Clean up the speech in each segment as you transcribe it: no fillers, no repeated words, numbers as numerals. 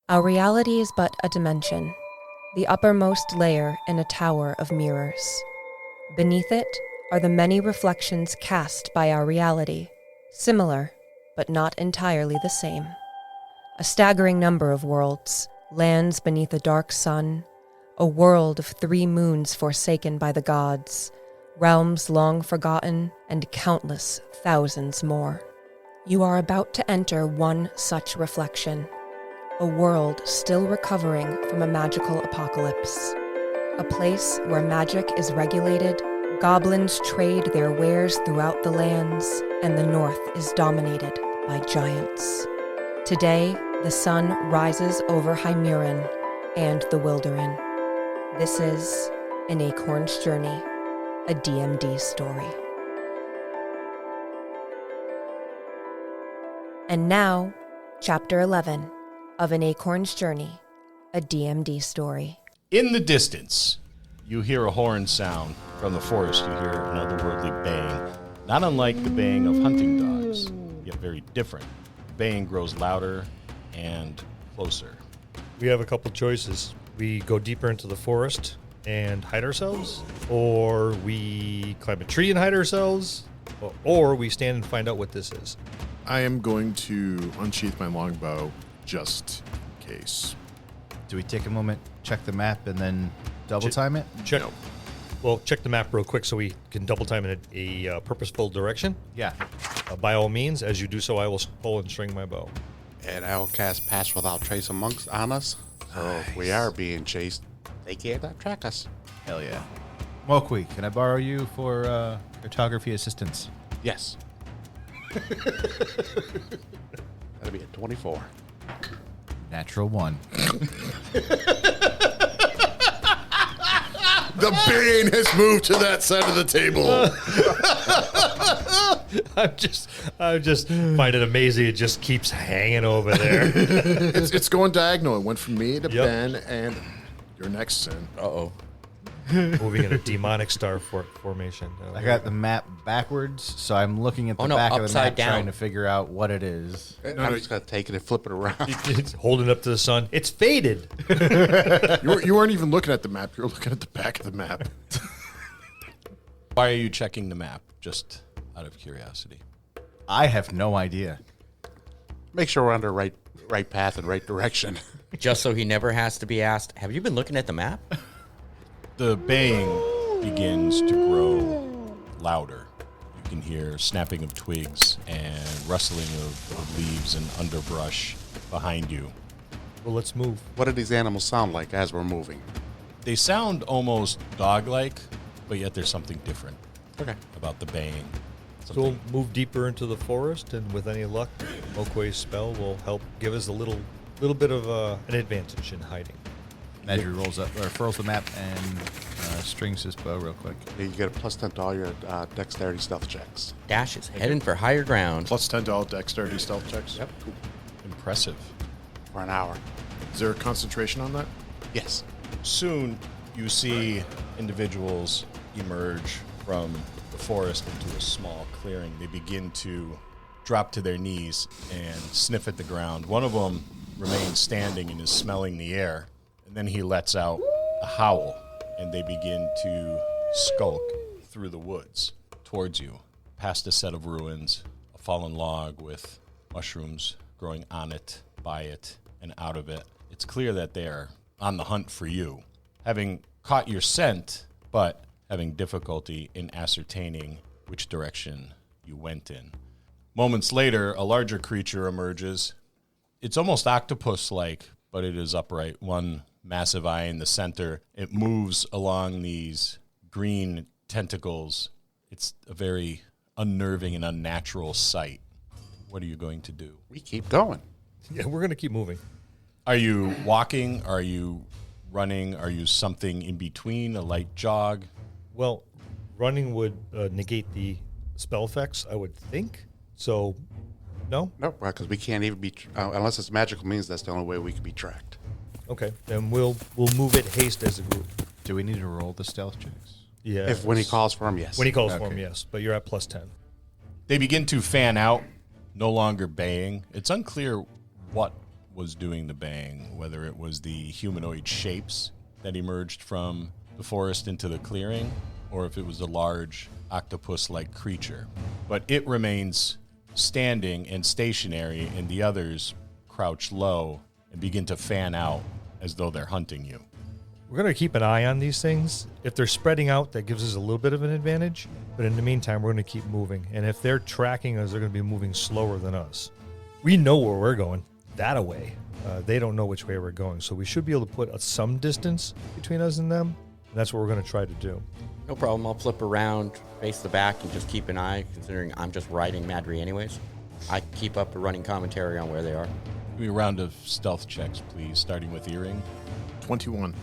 Our reality is but a dimension, the uppermost layer in a tower of mirrors. Beneath it are the many reflections cast by our reality, similar, but not entirely the same. A staggering number of worlds, lands beneath a dark sun, a world of 3 moons forsaken by the gods, realms long forgotten, and countless thousands more. You are about to enter one such reflection, a world still recovering from a magical apocalypse, a place where magic is regulated, goblins trade their wares throughout the lands, and the north is dominated by giants. Today, the sun rises over Heimurrin and the Wilderin. This is An Acorn's Journey, a DMD story. And now, Chapter 11 of An Acorn's Journey, a DMD story. In the distance, you hear a horn sound. From the forest, you hear an otherworldly baying, not unlike the baying of hunting dogs, yet very different. The baying grows louder and closer. We have a couple choices. We go deeper into the forest and hide ourselves, or we climb a tree and hide ourselves, or we stand and find out what this is. I am going to unsheath my longbow just in case. Do we take a moment, check the map, and then double time it? Check. Well, check the map real quick so we can double time in a purposeful direction. Yeah. By all means, as you do so, I will pull and string my bow. And I will cast Pass Without Trace amongst on us. So if we are being chased, they can't track us. Hell yeah. Mokwi, can I borrow you for cartography assistance? Yes. That'll be a 24. Natural 1. The Bane has moved to that side of the table. I just find it amazing. It just keeps hanging over there. It's going diagonal. It went from me to Yep. Ben, and you're next, Sin. Uh-oh. Moving in a demonic star formation. I got the map backwards, so I'm looking at the Oh, no, back of the upside map down. trying to figure out what it is. I'm just going to take it and flip it around. It's holding up to the sun. It's faded. You weren't even looking at the map. You were looking at the back of the map. Why are you checking the map? Just out of curiosity. I have no idea. Make sure we're on the right path and right direction. Just so he never has to be asked, have you been looking at the map? The baying begins to grow louder. You can hear snapping of twigs and rustling of leaves and underbrush behind you. Well, let's move. What do these animals sound like as we're moving? They sound almost dog-like, but yet there's something different Okay. about the baying. So we'll move deeper into the forest, and with any luck, Mokwei's spell will help give us a little bit of an advantage in hiding. Madry rolls up, or furls the map and strings his bow real quick. You get a +10 to all your dexterity stealth checks. Dash is heading for higher ground. Plus $10 dexterity stealth checks. Yep. Cool. Impressive. For an hour. Is there a concentration on that? Yes. Soon, you see individuals emerge from the forest into a small clearing. They begin to drop to their knees and sniff at the ground. One of them remains standing and is smelling the air. And then he lets out a howl, and they begin to skulk through the woods towards you, past a set of ruins, a fallen log with mushrooms growing on it, by it, and out of it. It's clear that they are on the hunt for you, having caught your scent, but having difficulty in ascertaining which direction you went in. Moments later, a larger creature emerges. It's almost octopus-like, but it is upright. One massive eye in the center. It moves along these green tentacles. It's a very unnerving and unnatural sight. What are you going to do? We keep going. Yeah, we're going to keep moving. Are you walking? Are you running? Are you something in between, a light jog? Well, running would negate the spell effects, I would think. So, no? No, because we can't even be, unless it's magical means, that's the only way we can be tracked. Okay, then we'll move at haste as a group. Do we need to roll the stealth checks? Yeah. If when he calls for him, yes. When he calls for Okay. him, yes. But you're at +10. They begin to fan out, no longer baying. It's unclear what was doing the bang, whether it was the humanoid shapes that emerged from the forest into the clearing, or if it was a large octopus-like creature. But it remains standing and stationary, and the others crouch low and begin to fan out as though they're hunting you. We're going to keep an eye on these things. If they're spreading out, that gives us a little bit of an advantage. But in the meantime, we're going to keep moving. And if they're tracking us, they're going to be moving slower than us. We know where we're going, that away. They don't know which way we're going. So we should be able to put some distance between us and them. And that's what we're going to try to do. No problem. I'll flip around, face the back, and just keep an eye, considering I'm just riding Madry anyways. I keep up a running commentary on where they are. Give me a round of stealth checks, please, starting with Iring. 21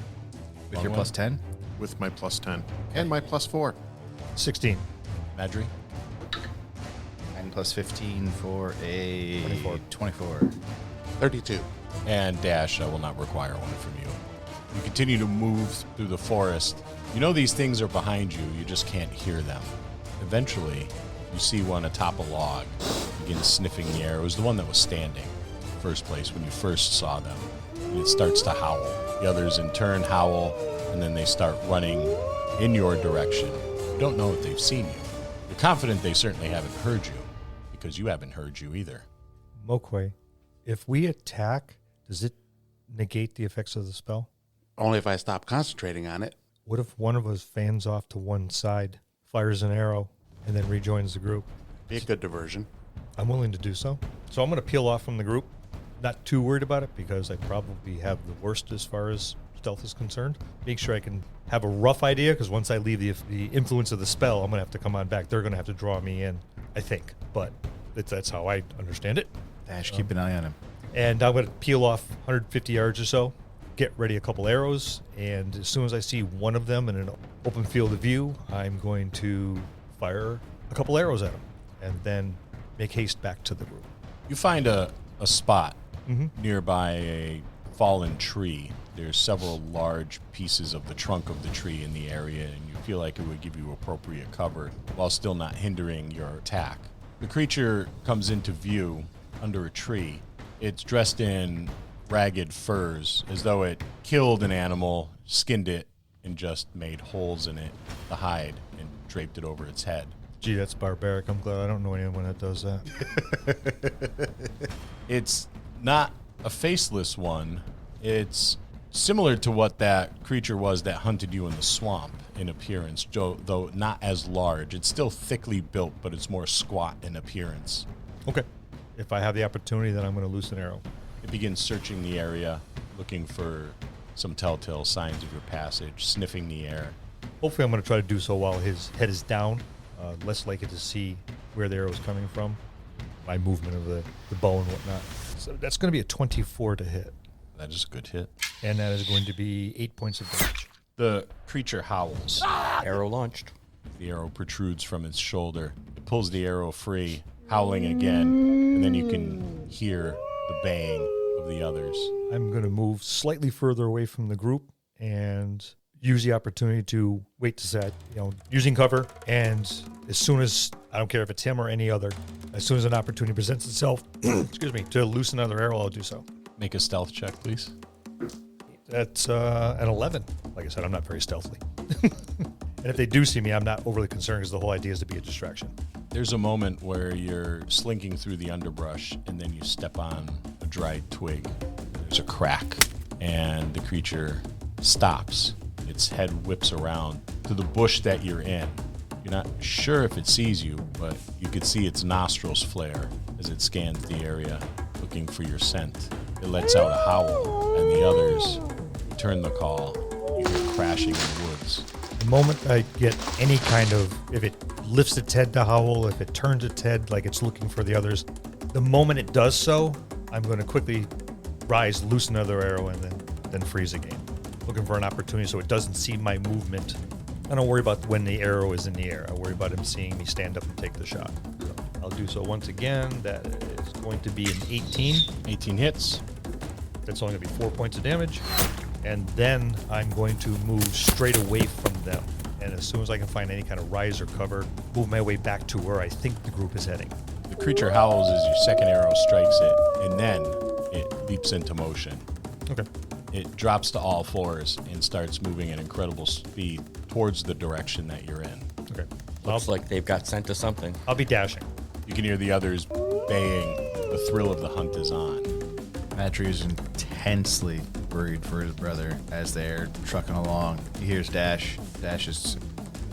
With your plus 10? with my plus 10 and my plus 4. 16. Madry? 9 plus 15 for a 24. 32. And Dash, I will not require one from you. You continue to move through the forest. You know these things are behind you, you just can't hear them. Eventually, you see one atop a log, begin sniffing the air. It was the one that was standing in the first place when you first saw them. And it starts to howl. The others in turn howl, and then they start running in your direction. You don't know if they've seen you. You're confident they certainly haven't heard you, because you haven't heard you either. Mokwei, if we attack, does it negate the effects of the spell? Only if I stop concentrating on it. What if one of us fans off to one side, fires an arrow, and then rejoins the group? Be a good diversion. I'm willing to do so. So I'm going to peel off from the group. Not too worried about it because I probably have the worst as far as stealth is concerned. Make sure I can have a rough idea, because once I leave the influence of the spell, I'm going to have to come on back. They're going to have to draw me in, I think. But that's how I understand it. Dash, keep an eye on him. And I'm going to peel off 150 yards or so, get ready a couple arrows, and as soon as I see one of them in an open field of view, I'm going to fire a couple arrows at them, and then make haste back to the group. You find a spot nearby a fallen tree. There's several large pieces of the trunk of the tree in the area, and you feel like it would give you appropriate cover while still not hindering your attack. The creature comes into view under a tree. It's dressed in ragged furs, as though it killed an animal, skinned it, and just made holes in it, the hide, and draped it over its head. Gee, that's barbaric. I'm glad I don't know anyone that does that. It's not a faceless one. It's similar to what that creature was that hunted you in the swamp in appearance, though not as large. It's still thickly built, but it's more squat in appearance. Okay. If I have the opportunity, then I'm going to loose an arrow. It begins searching the area, looking for some telltale signs of your passage, sniffing the air. Hopefully I'm going to try to do so while his head is down, less likely to see where the arrow is coming from, my movement of the bow and whatnot. So that's going to be a 24 to hit. That is a good hit. And that is going to be 8 points of damage. The creature howls. Arrow launched. The arrow protrudes from its shoulder. It pulls the arrow free, howling again, and then you can hear the baying of the others. I'm going to move slightly further away from the group and use the opportunity to wait to set, using cover. And as soon as, I don't care if it's him or any other, as soon as an opportunity presents itself, to loose another arrow, I'll do so. Make a stealth check, please. That's an 11. Like I said, I'm not very stealthy. And if they do see me, I'm not overly concerned because the whole idea is to be a distraction. There's a moment where you're slinking through the underbrush and then you step on a dried twig. There's a crack and the creature stops. Its head whips around to the bush that you're in. You're not sure if it sees you, but you could see its nostrils flare as it scans the area looking for your scent. It lets out a howl, and the others return the call. You hear crashing in the woods. The moment I get any kind of, if it lifts its head to howl, if it turns its head like it's looking for the others, the moment it does so, I'm going to quickly rise, loose another arrow, and then freeze again. Looking for an opportunity so it doesn't see my movement. I don't worry about when the arrow is in the air. I worry about him seeing me stand up and take the shot. So I'll do so once again. That is going to be an 18. 18 hits. That's only going to be 4 points of damage. And then I'm going to move straight away from them. And as soon as I can find any kind of rise or cover, move my way back to where I think the group is heading. The creature howls as your second arrow strikes it, and then it leaps into motion. Okay. It drops to all fours and starts moving at incredible speed towards the direction that you're in. Okay. Looks like they've got scent to something. I'll be dashing. You can hear the others baying. The thrill of the hunt is on. Madry is intensely worried for his brother as they're trucking along. He hears Dash. Dash is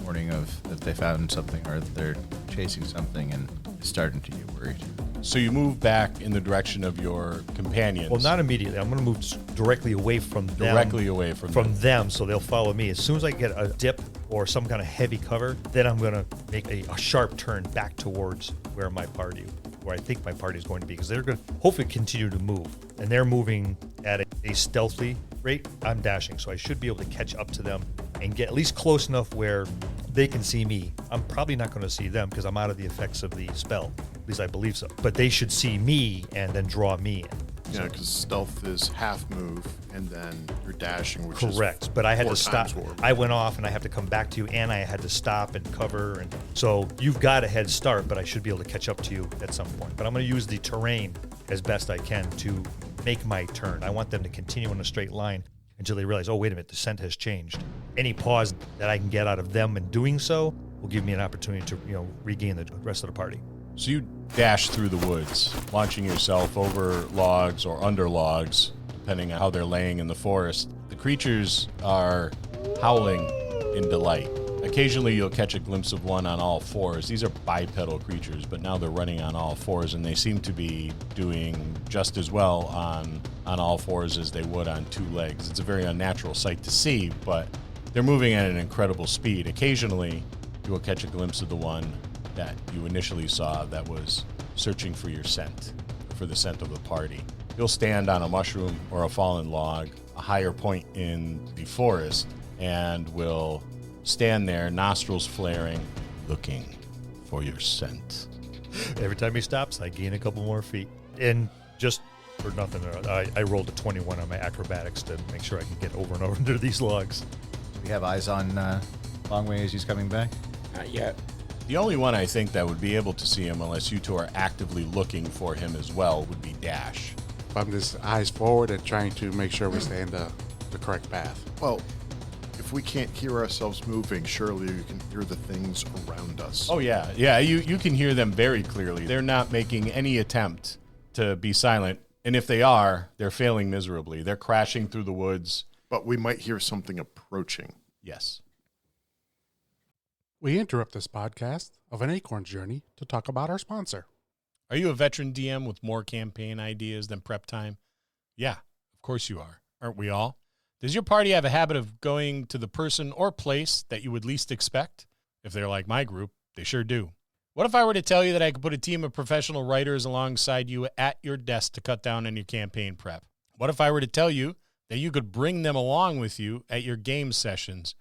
warning of that they found something or that they're chasing something and is starting to get worried. So you move back in the direction of your companions. Well, not immediately. I'm going to move directly away from them. Directly away from them, so they'll follow me. As soon as I get a dip or some kind of heavy cover, then I'm going to make a sharp turn back towards where I think my party is going to be, because they're going to hopefully continue to move. And they're moving at a stealthy rate. I'm dashing, so I should be able to catch up to them and get at least close enough where they can see me. I'm probably not going to see them because I'm out of the effects of the spell. At least I believe so. But they should see me and then draw me in. Yeah, because stealth is half move, and then you're dashing, which Correct. is But I had 4 to stop. times more. I went off, and I have to come back to you, and I had to stop and cover. And so you've got a head start, but I should be able to catch up to you at some point. But I'm going to use the terrain as best I can to make my turn. I want them to continue in a straight line until they realize, oh, wait a minute, the scent has changed. Any pause that I can get out of them in doing so will give me an opportunity to, regain the rest of the party. So you dash through the woods, launching yourself over logs or under logs, depending on how they're laying in the forest. The creatures are howling in delight. Occasionally you'll catch a glimpse of one on all fours. These are bipedal creatures, but now they're running on all fours, and they seem to be doing just as well on all fours as they would on 2 legs. It's a very unnatural sight to see, but they're moving at an incredible speed. Occasionally you will catch a glimpse of the one that you initially saw that was searching for your scent, for the scent of the party. You'll stand on a mushroom or a fallen log, a higher point in the forest, and will stand there, nostrils flaring, looking for your scent. Every time he stops, I gain a couple more feet. And just for nothing, I rolled a 21 on my acrobatics to make sure I can get over and over under these logs. We have eyes on Longwei as he's coming back. Not yet. The only one I think that would be able to see him, unless you two are actively looking for him as well, would be Dash. I'm just eyes forward and trying to make sure we stay in the correct path. Well, if we can't hear ourselves moving, surely you can hear the things around us. Oh, yeah. Yeah, you can hear them very clearly. They're not making any attempt to be silent. And if they are, they're failing miserably. They're crashing through the woods. But we might hear something approaching. Yes. We interrupt this podcast of an Acorn journey to talk about our sponsor. Are you a veteran DM with more campaign ideas than prep time? Yeah, of course you are. Aren't we all? Does your party have a habit of going to the person or place that you would least expect? If they're like my group, they sure do. What if I were to tell you that I could put a team of professional writers alongside you at your desk to cut down on your campaign prep? What if I were to tell you that you could bring them along with you at your game sessions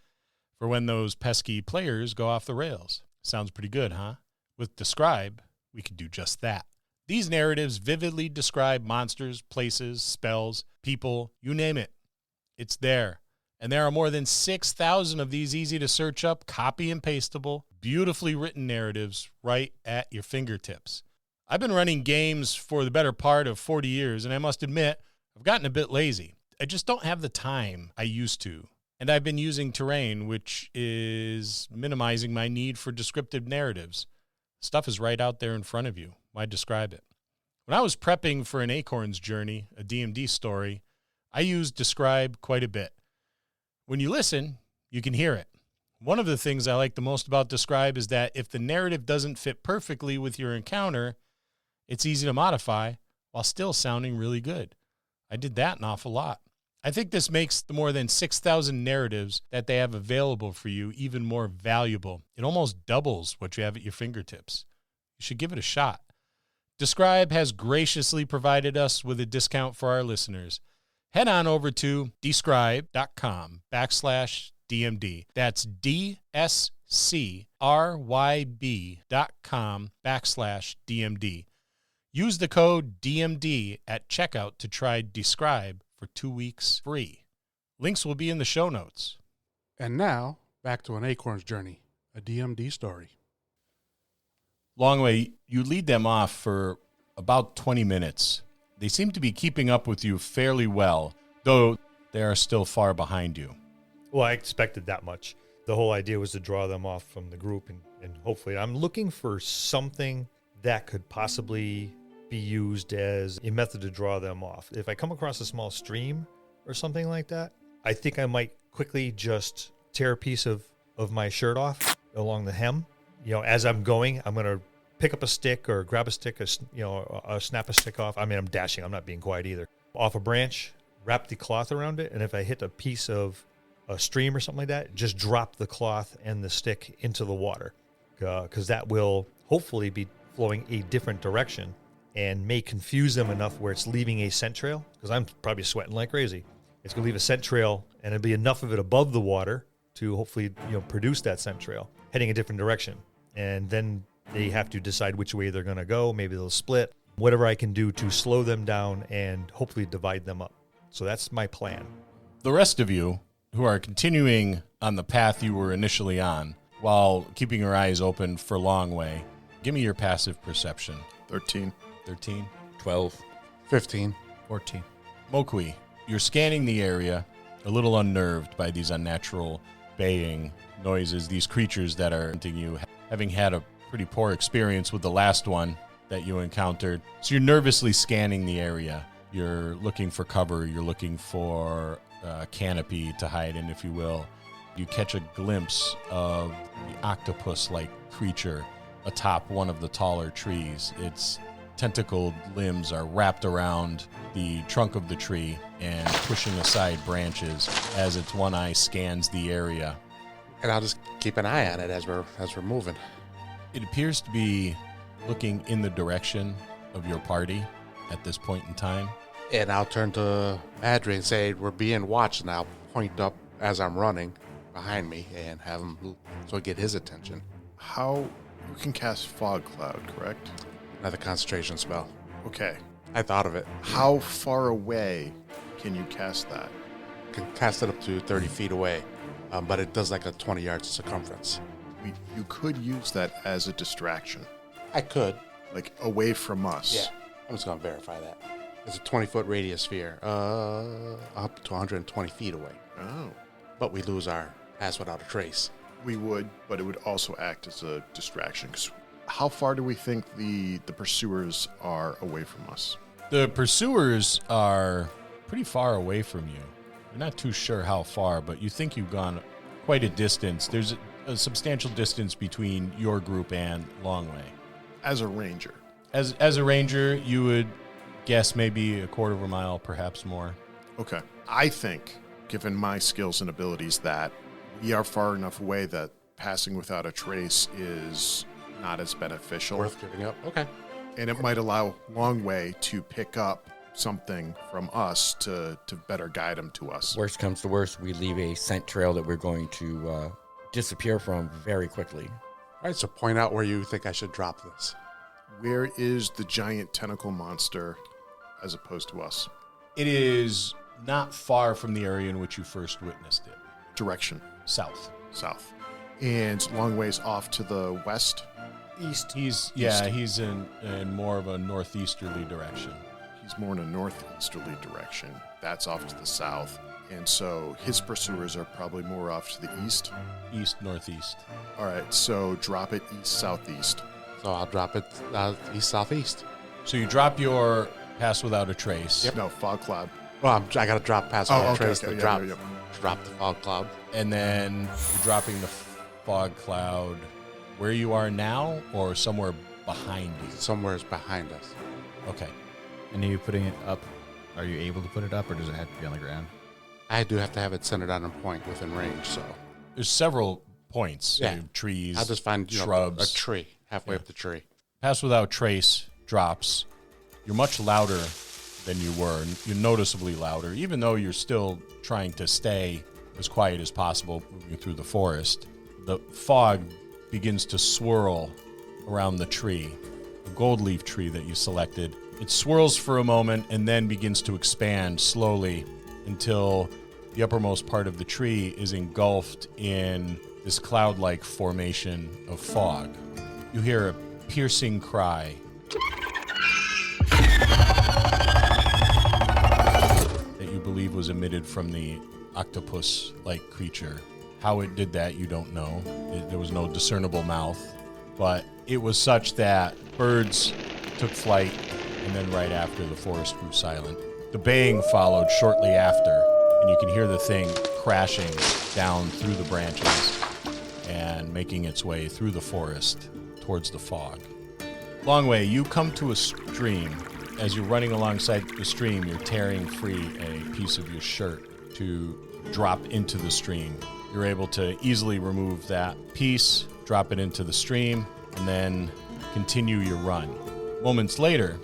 for when those pesky players go off the rails? Sounds pretty good, huh? With Describe, we could do just that. These narratives vividly describe monsters, places, spells, people, you name it. It's there. And there are more than 6,000 of these easy to search up, copy and pastable, beautifully written narratives right at your fingertips. I've been running games for the better part of 40 years, and I must admit, I've gotten a bit lazy. I just don't have the time I used to. And I've been using terrain, which is minimizing my need for descriptive narratives. Stuff is right out there in front of you. Why describe it? When I was prepping for an Acorn's journey, a DMD story, I used Describe quite a bit. When you listen, you can hear it. One of the things I like the most about Describe is that if the narrative doesn't fit perfectly with your encounter, it's easy to modify while still sounding really good. I did that an awful lot. I think this makes the more than 6,000 narratives that they have available for you even more valuable. It almost doubles what you have at your fingertips. You should give it a shot. Describe has graciously provided us with a discount for our listeners. Head on over to describe.com/DMD. That's DSCRYB.com/DMD. Use the code DMD at checkout to try Describe for 2 weeks free. Links will be in the show notes. And now, back to an Acorn's journey, a DMD story. Longwei, you lead them off for about 20 minutes They seem to be keeping up with you fairly well, though they are still far behind you. Well, I expected that much. The whole idea was to draw them off from the group, and hopefully I'm looking for something that could possibly be used as a method to draw them off. If I come across a small stream or something like that, I think I might quickly just tear a piece of my shirt off along the hem. As I'm going, I'm going to pick up a stick or grab a stick, snap a stick off. I mean, I'm dashing. I'm not being quiet either. Off a branch, wrap the cloth around it, and if I hit a piece of a stream or something like that, just drop the cloth and the stick into the water, because that will hopefully be flowing a different direction and may confuse them enough where it's leaving a scent trail, because I'm probably sweating like crazy. It's going to leave a scent trail, and it'll be enough of it above the water to hopefully produce that scent trail heading a different direction. And then they have to decide which way they're going to go. Maybe they'll split. Whatever I can do to slow them down and hopefully divide them up. So that's my plan. The rest of you, who are continuing on the path you were initially on, while keeping your eyes open for Longwei, give me your passive perception. 13. 13. 12. 15. 14. Mokui, you're scanning the area, a little unnerved by these unnatural baying noises, these creatures that are hunting you, having had a pretty poor experience with the last one that you encountered. So you're nervously scanning the area. You're looking for cover. You're looking for a canopy to hide in, if you will. You catch a glimpse of the octopus-like creature atop one of the taller trees. Its tentacled limbs are wrapped around the trunk of the tree and pushing aside branches as its one eye scans the area. And I'll just keep an eye on it as we're moving. It appears to be looking in the direction of your party at this point in time. And I'll turn to Madry and say, we're being watched, and I'll point up as I'm running behind me and have him, so I get his attention. You can cast Fog Cloud, correct? Another concentration spell. Okay. I thought of it. How far away can you cast that? I can cast it up to 30 feet away, but it does like a 20 yards circumference. You could use that as a distraction, I could. like away from us. Yeah. I'm just going to verify that. It's a 20-foot radius sphere, up to 120 feet away. Oh. But we lose our pass without a trace. We would, but it would also act as a distraction. 'Cause how far do we think the pursuers are away from us? The pursuers are pretty far away from you. You're not too sure how far, but you think you've gone quite a distance. There's a substantial distance between your group and Longwei. As a ranger. As a ranger, you would guess maybe a quarter of a mile, perhaps more. Okay. I think, given my skills and abilities, that we are far enough away that passing without a trace is not as beneficial. Worth giving up. Okay. And it might allow Longwei to pick up something from us to better guide him to us. Worst comes to worst, we leave a scent trail that we're going to disappear from very quickly. All right, so point out where you think I should drop this. Where is the giant tentacle monster as opposed to us? It is not far from the area in which you first witnessed it. Direction. South. South. And Longwei's off to the west? East. He's in more of a northeasterly direction. He's more in a northeasterly direction. That's off to the south. And so his pursuers are probably more off to the east. East, northeast. All right, so drop it east, southeast. So I'll drop it east, southeast. So you drop your pass without a trace. Yep. No, fog cloud. Well, I got to drop past my trace to yeah, drop, yeah. drop the fog cloud. And then you're dropping the fog cloud where you are now or somewhere behind you? Somewhere's behind us. Okay. And are you putting it up? Are you able to put it up, or does it have to be on the ground? I do have to have it centered on a point within range, so. There's several points. Yeah. Trees, I'll just find shrubs. a tree halfway up the tree. Pass without trace drops. You're much louder than you were. You're noticeably louder, even though you're still trying to stay as quiet as possible moving through the forest. The fog begins to swirl around the tree, a gold leaf tree that you selected. It swirls for a moment and then begins to expand slowly until the uppermost part of the tree is engulfed in this cloud-like formation of fog. You hear a piercing cry was emitted from the octopus-like creature. How it did that, you don't know. There was no discernible mouth, but it was such that birds took flight, and then right after, the forest grew silent. The baying followed shortly after, and you can hear the thing crashing down through the branches and making its way through the forest towards the fog. Longwei, you come to a stream. As you're running alongside the stream, you're tearing free a piece of your shirt to drop into the stream. You're able to easily remove that piece, drop it into the stream, and then continue your run. Moments later,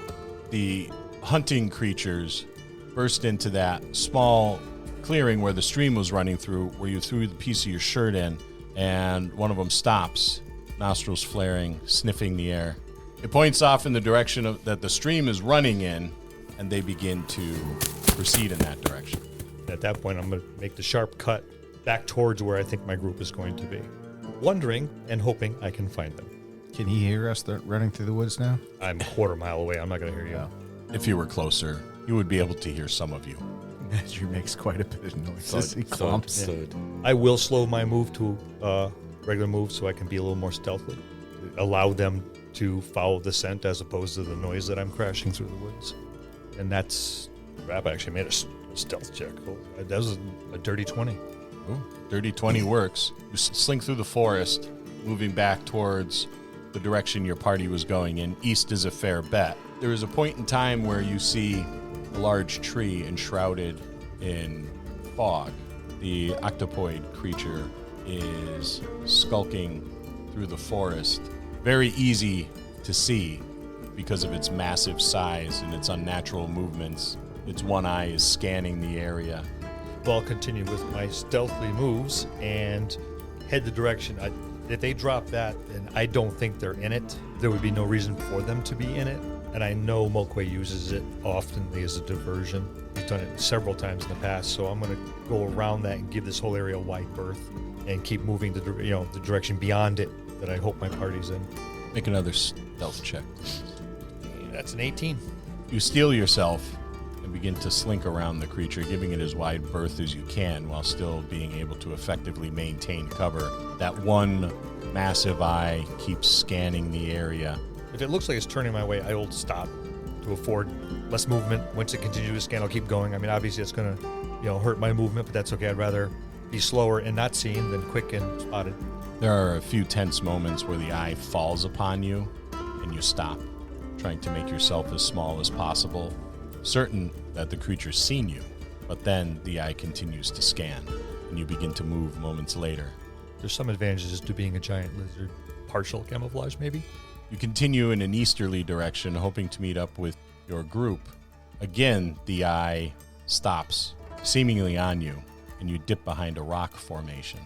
the hunting creatures burst into that small clearing where the stream was running through, where you threw the piece of your shirt in, and one of them stops, nostrils flaring, sniffing the air. It points off in the direction that the stream is running in, and they begin to proceed in that direction. At that point, I'm going to make the sharp cut back towards where I think my group is going to be, wondering and hoping I can find them. Can he hear us running through the woods now? I'm a quarter mile away. I'm not going to hear you. If you were closer, you would be able to hear some of you. Madry makes quite a bit of noise as he clumps. Thud. I will slow my move to regular move so I can be a little more stealthy. Allow them to follow the scent as opposed to the noise that I'm crashing through the woods. And that's... Crap, I actually made a stealth check. Oh, that was a dirty 20. Ooh, dirty 20 works. You slink through the forest, moving back towards the direction your party was going in. East is a fair bet. There is a point in time where you see a large tree enshrouded in fog. The octopoid creature is skulking through the forest. Very easy to see because of its massive size and its unnatural movements. Its one eye is scanning the area. Well, I'll continue with my stealthy moves and head the direction. If they drop that, then I don't think they're in it. There would be no reason for them to be in it. And I know Longwei uses it often as a diversion. He's done it several times in the past, so I'm going to go around that and give this whole area a wide berth and keep moving the direction beyond it that I hope my party's in. Make another stealth check. That's an 18. You steel yourself and begin to slink around the creature, giving it as wide berth as you can while still being able to effectively maintain cover. That one massive eye keeps scanning the area. If it looks like it's turning my way, I will stop to afford less movement. Once it continues to scan, I'll keep going. I mean, obviously it's going to, hurt my movement, but that's okay. I'd rather be slower and not seen than quick and spotted. There are a few tense moments where the eye falls upon you and you stop, trying to make yourself as small as possible, certain that the creature's seen you, but then the eye continues to scan and you begin to move moments later. There's some advantages to being a giant lizard. Partial camouflage, maybe? You continue in an easterly direction, hoping to meet up with your group. Again, the eye stops, seemingly on you, and you dip behind a rock formation.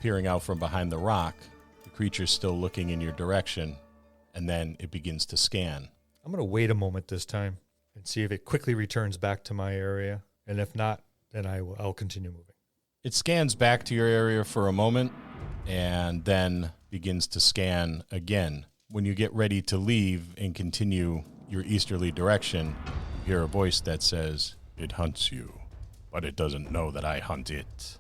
Peering out from behind the rock, the creature's still looking in your direction, and then it begins to scan. I'm going to wait a moment this time and see if it quickly returns back to my area. And if not, then I'll continue moving. It scans back to your area for a moment, and then begins to scan again. When you get ready to leave and continue your easterly direction, you hear a voice that says, "It hunts you, but it doesn't know that I hunt it."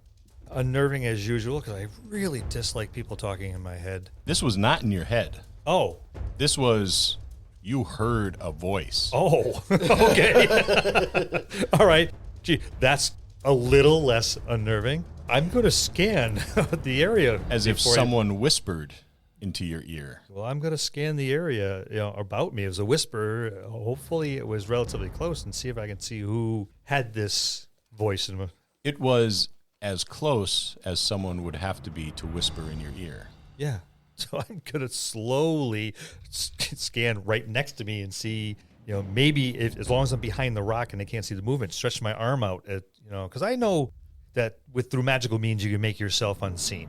Unnerving as usual, because I really dislike people talking in my head. This was not in your head. Oh. This was, you heard a voice. Oh, okay. All right. Gee, that's a little less unnerving. I'm going to scan the area. As if someone whispered into your ear. Well, I'm going to scan the area about me. It was a whisper. Hopefully it was relatively close and see if I can see who had this voice in me. It was as close as someone would have to be to whisper in your ear. Yeah. So I'm going to slowly scan right next to me and see, maybe as long as I'm behind the rock and they can't see the movement, stretch my arm out, because I know that through magical means you can make yourself unseen.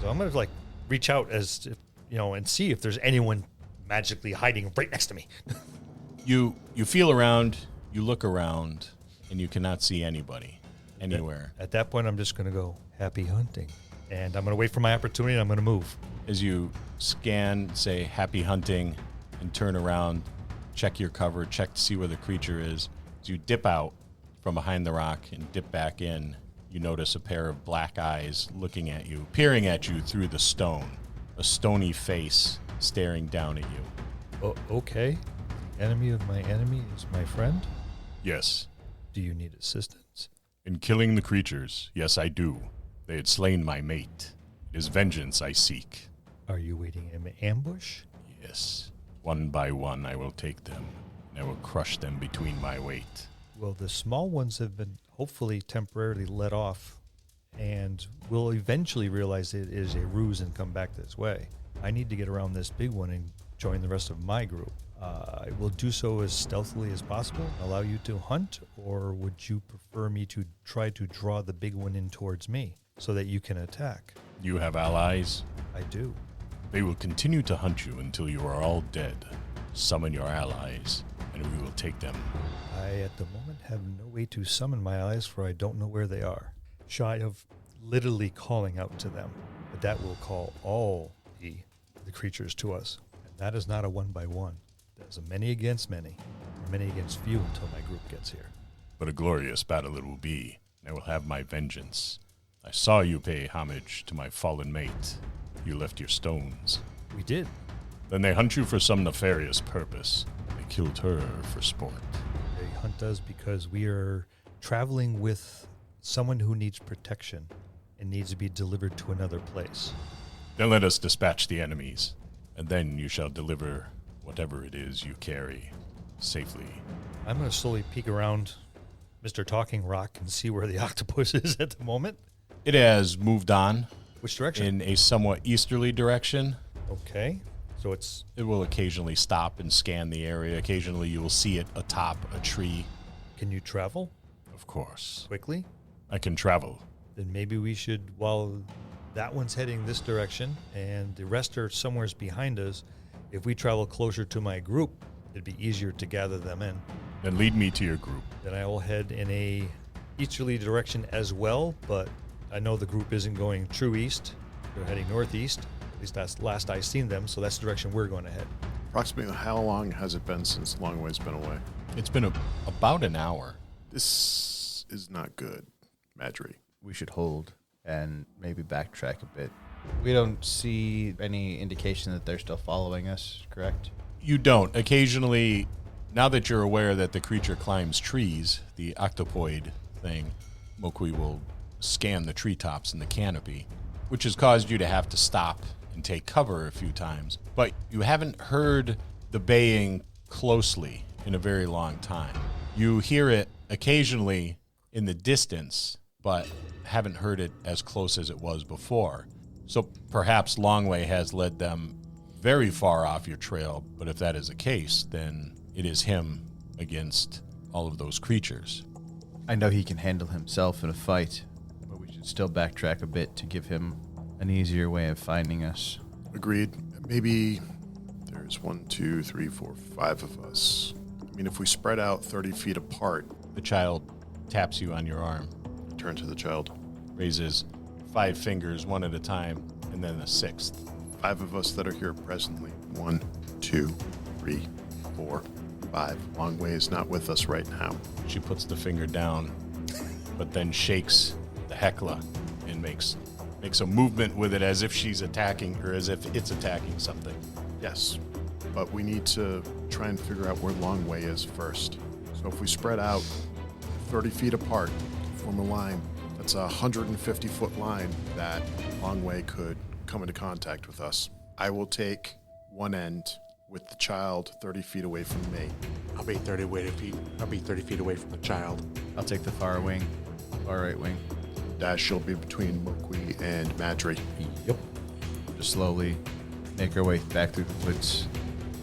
So I'm going to reach out as if, and see if there's anyone magically hiding right next to me. You feel around, you look around, and you cannot see anybody anywhere. At that point, I'm just going to go, happy hunting. And I'm going to wait for my opportunity, and I'm going to move. As you scan, say, happy hunting, and turn around, check your cover, check to see where the creature is. As you dip out, from behind the rock and dip back in, you notice a pair of black eyes looking at you, peering at you through the stone, a stony face staring down at you. Oh, okay. The enemy of my enemy is my friend? Yes. Do you need assistance? In killing the creatures, yes, I do. They had slain my mate. It is vengeance I seek. Are you waiting in ambush? Yes. One by one I will take them, and I will crush them between my weight. Well, the small ones have been hopefully temporarily let off, and will eventually realize it is a ruse and come back this way. I need to get around this big one and join the rest of my group. I will do so as stealthily as possible, allow you to hunt, or would you prefer me to try to draw the big one in towards me so that you can attack? You have allies? I do. They will continue to hunt you until you are all dead. Summon your allies, and we will take them. I, at the moment, have no way to summon my allies, for I don't know where they are. Shy of literally calling out to them, but that will call all the creatures to us. And that is not a one-by-one. That is a many against many, or many against few until my group gets here. But a glorious battle it will be, and I will have my vengeance. I saw you pay homage to my fallen mate. You left your stones. We did. Then they hunt you for some nefarious purpose. They killed her for sport. They hunt us because we are traveling with someone who needs protection and needs to be delivered to another place. Then let us dispatch the enemies, and then you shall deliver whatever it is you carry safely. I'm going to slowly peek around Mr. Talking Rock and see where the octopus is at the moment. It has moved on Which direction? in a somewhat easterly direction. Okay. So it's... It will occasionally stop and scan the area. Occasionally you will see it atop a tree. Can you travel Of course. quickly? I can travel. Then maybe we should, while that one's heading this direction and the rest are somewhere behind us, if we travel closer to my group, it'd be easier to gather them in. Then lead me to your group. Then I will head in a easterly direction as well, but I know the group isn't going true east. They're heading northeast. At least that's last I seen them, so that's the direction we're going to head. Approximately how long has it been since Longwei's been away? It's been about an hour. This is not good, Madry. We should hold and maybe backtrack a bit. We don't see any indication that they're still following us, correct? You don't. Occasionally, now that you're aware that the creature climbs trees, the octopoid thing, Mokui will scan the treetops and the canopy, which has caused you to have to stop and take cover a few times. But you haven't heard the baying closely in a very long time. You hear it occasionally in the distance, but haven't heard it as close as it was before. So perhaps Longwei has led them very far off your trail, but if that is the case, then it is him against all of those creatures. I know he can handle himself in a fight, but we should still backtrack a bit to give him an easier way of finding us. Agreed. Maybe there's 5 of us. I mean, if we spread out 30 feet apart. The child taps you on your arm, Turn to the child. raises 5 fingers one at a time, and then a 6th. 5 of us that are here presently. 1, 2, 3, 4, 5. Longwei is not with us right now. She puts the finger down, but then shakes the Hekla and makes a movement with it as if she's attacking, or as if it's attacking something. Yes, but we need to try and figure out where Longwei is first. So if we spread out 30 feet apart, form a line, that's a 150-foot line that Longwei could come into contact with us. I will take one end with the child 30 feet away from me. I'll be 30 feet away from the child. I'll take the far wing, far right wing. Dash will be between Mokui and Madry. Yep. Just slowly make our way back through the woods,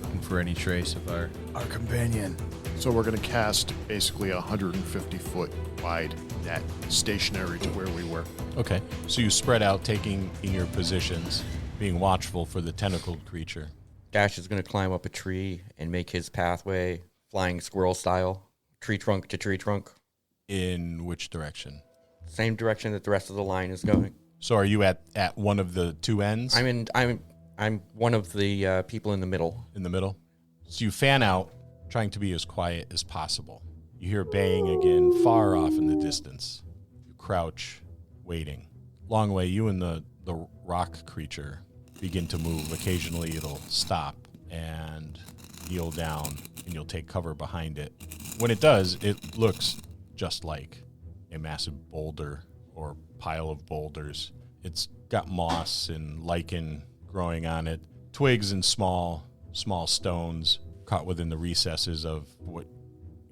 looking for any trace of our companion. So we're going to cast basically a 150-foot wide net stationary to where we were. Okay, so you spread out, taking in your positions, being watchful for the tentacled creature. Dash is going to climb up a tree and make his pathway flying squirrel style, tree trunk to tree trunk. In which direction? Same direction that the rest of the line is going. So are you at one of the two ends? I'm one of the people in the middle. In the middle? So you fan out, trying to be as quiet as possible. You hear baying again, far off in the distance. You crouch, waiting. Longwei, you and the rock creature begin to move. Occasionally it'll stop and kneel down, and you'll take cover behind it. When it does, it looks just like a massive boulder or pile of boulders. It's got moss and lichen growing on it, twigs and small stones caught within the recesses of what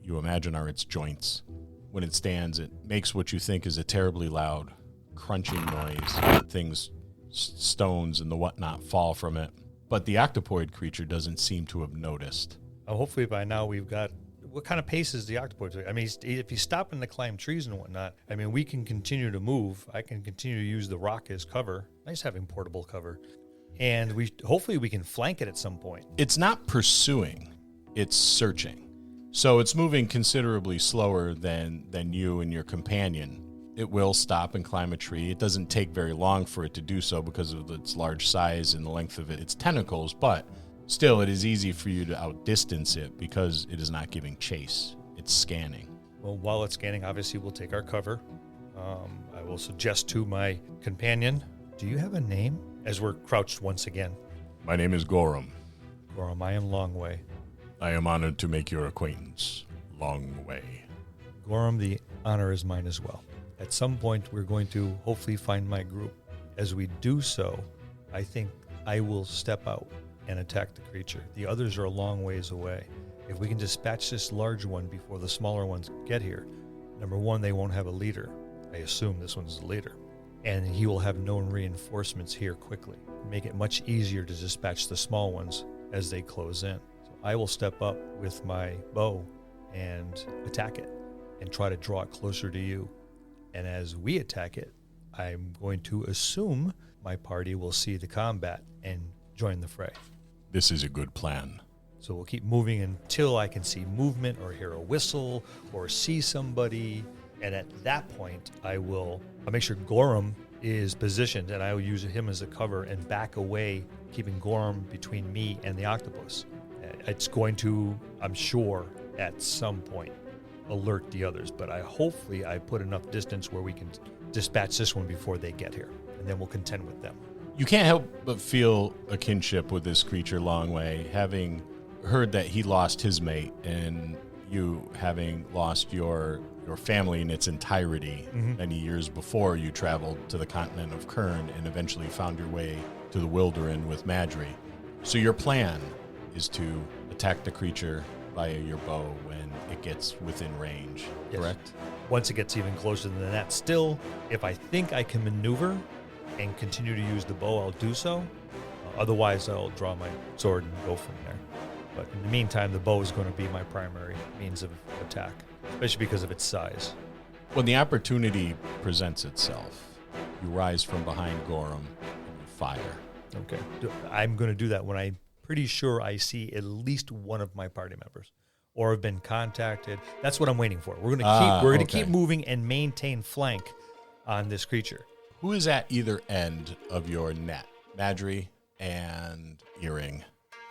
you imagine are its joints. When it stands, it makes what you think is a terribly loud crunching noise. Things, stones and the whatnot, fall from it. But the octopoid creature doesn't seem to have noticed. Hopefully by now we've got... What kind of pace is the octopoid? I mean, if he's stopping to climb trees and whatnot, I mean, we can continue to move. I can continue to use the rock as cover. Nice having portable cover. And hopefully we can flank it at some point. It's not pursuing, it's searching. So it's moving considerably slower than you and your companion. It will stop and climb a tree. It doesn't take very long for it to do so because of its large size and the length of its tentacles, but still it is easy for you to outdistance it because it is not giving chase. It's scanning. Well, while it's scanning, obviously we'll take our cover. I will suggest to my companion, do you have a name? As we're crouched once again. My name is Gorum. Gorum, I am Longwei. I am honored to make your acquaintance, Longwei. Gorum, the honor is mine as well. At some point, we're going to hopefully find my group. As we do so, I think I will step out and attack the creature. The others are a long ways away. If we can dispatch this large one before the smaller ones get here, number one, they won't have a leader. I assume this one's the leader. And he will have known reinforcements here quickly. Make it much easier to dispatch the small ones as they close in. So I will step up with my bow and attack it and try to draw it closer to you. And as we attack it, I'm going to assume my party will see the combat and join the fray. This is a good plan. So we'll keep moving until I can see movement or hear a whistle or see somebody. And at that point, I'll make sure Gorum is positioned, and I will use him as a cover and back away, keeping Gorum between me and the octopus. It's going to, I'm sure, at some point, alert the others. But hopefully I put enough distance where we can dispatch this one before they get here, and then we'll contend with them. You can't help but feel a kinship with this creature, Longwei, having heard that he lost his mate, and you having lost your family in its entirety many years before you traveled to the continent of Kern and eventually found your way to the Wilderin with Madry. So your plan is to attack the creature via your bow when it gets within range, Yes. correct? Once it gets even closer than that, still, if I think I can maneuver and continue to use the bow, I'll do so. Otherwise, I'll draw my sword and go from there. But in the meantime, the bow is going to be my primary means of attack, especially because of its size. When the opportunity presents itself, you rise from behind Gorum and you fire. Okay. I'm going to do that when I'm pretty sure I see at least one of my party members or have been contacted. That's what I'm waiting for. We're going to keep moving and maintain flank on this creature. Who is at either end of your net? Madry and Iring.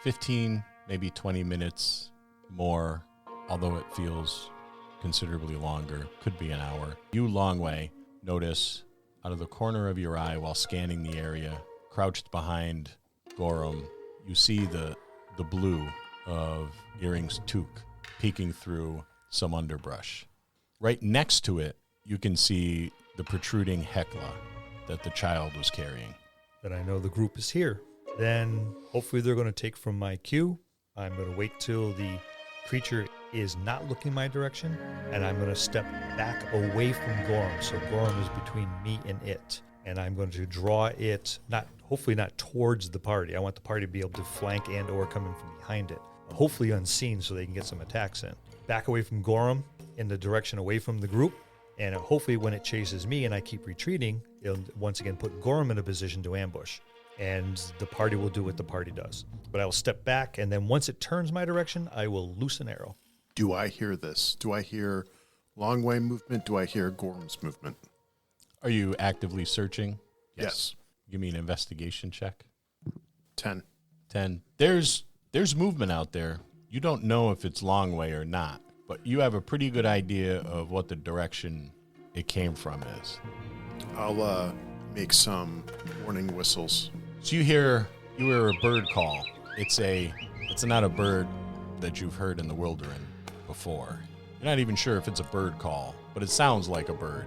15, maybe 20 minutes more, although it feels considerably longer. Could be an hour. You, Longwei, notice out of the corner of your eye while scanning the area, crouched behind Gorum, you see the blue of Iring's toque peeking through some underbrush. Right next to it, you can see the protruding Hekla that the child was carrying. Then I know the group is here. Then hopefully they're going to take from my cue. I'm going to wait till the creature is not looking my direction, and I'm going to step back away from Gorum. So Gorum is between me and it. And I'm going to draw it, hopefully not towards the party. I want the party to be able to flank and or come in from behind it. Hopefully unseen so they can get some attacks in. Back away from Gorum in the direction away from the group. And hopefully when it chases me and I keep retreating, it'll once again put Gorum in a position to ambush. And the party will do what the party does. But I will step back, and then once it turns my direction, I will loose an arrow. Do I hear this? Do I hear Longwei movement? Do I hear Gorum's movement? Are you actively searching? Yes. Give me an investigation check. 10. 10. There's movement out there. You don't know if it's Longwei or not. but you have a pretty good idea of what the direction it came from is. I'll make some warning whistles. So you hear a bird call. It's not a bird that you've heard in the Wilderin before. You're not even sure if it's a bird call, but it sounds like a bird.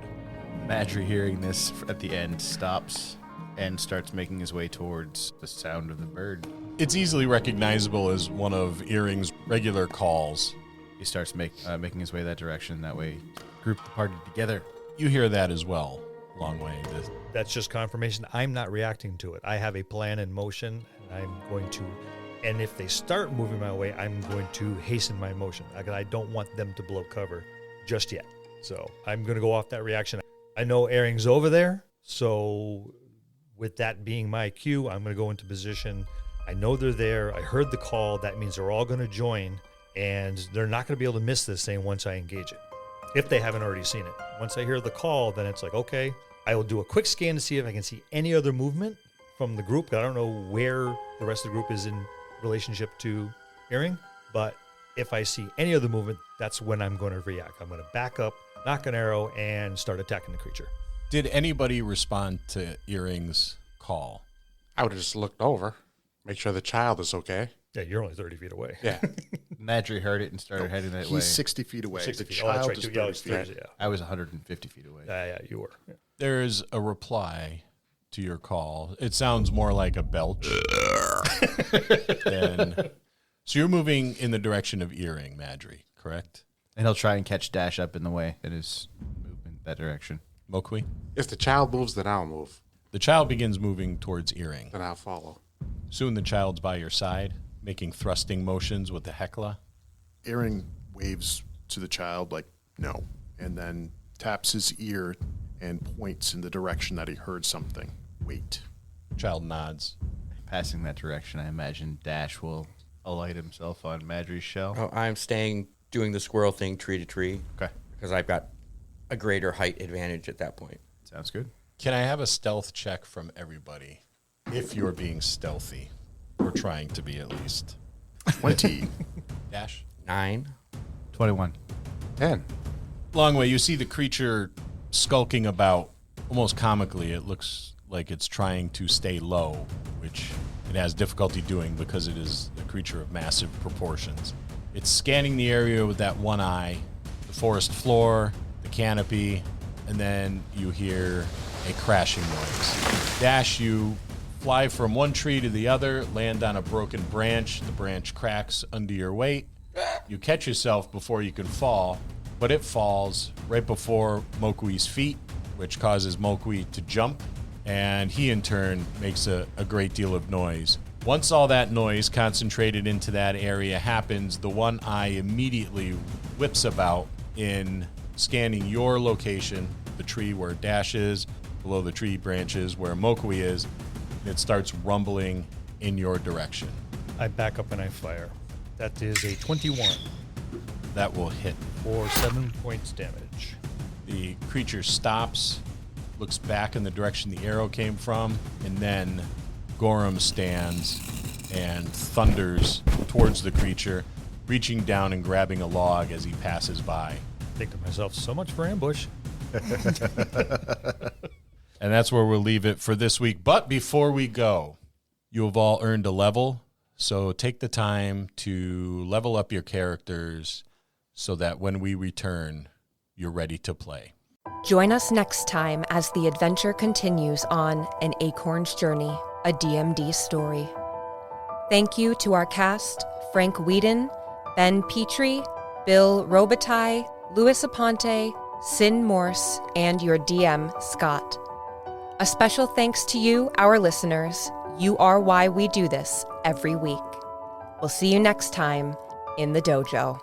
Madry, hearing this at the end, stops and starts making his way towards the sound of the bird. It's easily recognizable as one of Iring's regular calls. He starts making his way that direction. That way, group the party together. You hear that as well, Longwei. That's just confirmation. I'm not reacting to it. I have a plan in motion, and I'm going to. And if they start moving my way, I'm going to hasten my motion. I don't want them to blow cover just yet. So I'm going to go off that reaction. I know Iring's over there, so with that being my cue, I'm going to go into position. I know they're there. I heard the call. That means they're all going to join, and they're not going to be able to miss this thing once I engage it, if they haven't already seen it. Once I hear the call, then it's like, okay, I will do a quick scan to see if I can see any other movement from the group. I don't know where the rest of the group is in relationship to Iring, but if I see any other movement, that's when I'm going to react. I'm going to back up, knock an arrow, and start attacking the creature. Did anybody respond to Iring's call? I would have just looked over, make sure the child is okay. Yeah, you're only 30 feet away. Yeah. Madry heard it and started heading that way. He's 60 feet away. 60 The feet. Oh, that's child right. is Yeah, 30 it's feet. 30, yeah. I was 150 feet away. Yeah, you were. Yeah. There's a reply to your call. It sounds more like a belch. So you're moving in the direction of Iring, Madry, correct? And he'll try and catch Dash up in the way in his movement that direction. Mokwi? If the child moves, then I'll move. The child begins moving towards Iring. Then I'll follow. Soon the child's by your side, making thrusting motions with the Hekla. Iring waves to the child like, no, and then taps his ear and points in the direction that he heard something. Wait. Child nods. Passing that direction, I imagine Dash will alight himself on Madry's shell. Oh, I'm staying, doing the squirrel thing tree to tree. Okay. Because I've got a greater height advantage at that point. Sounds good. Can I have a stealth check from everybody? If you're being stealthy. Or trying to be at least. 20. Dash? 9. 21. 10. Longwei, you see the creature skulking about almost comically. It looks like it's trying to stay low, which it has difficulty doing because it is a creature of massive proportions. It's scanning the area with that one eye, the forest floor, the canopy, and then you hear a crashing noise. Dash, you fly from one tree to the other, land on a broken branch. The branch cracks under your weight. You catch yourself before you can fall, but it falls right before Mokwi's feet, which causes Mokwi to jump, and he in turn makes a great deal of noise. Once all that noise concentrated into that area happens, the one eye immediately whips about in scanning your location, the tree where Dash is, below the tree branches where Mokwi is, and it starts rumbling in your direction. I back up and I fire. That is a 21 That will hit. for 7 points damage. The creature stops, looks back in the direction the arrow came from, and then Gorham stands and thunders towards the creature, reaching down and grabbing a log as he passes by. I think to myself, so much for ambush. And that's where we'll leave it for this week. But before we go, you have all earned a level, so take the time to level up your characters so that when we return, you're ready to play. Join us next time as the adventure continues on An Acorn's Journey, a DMD story. Thank you to our cast, Frank Weiden, Ben Petrie, Bill Robitaille, Louis Aponte, Sin Morse, and your DM, Scott. A special thanks to you, our listeners. You are why we do this every week. We'll see you next time in the dojo.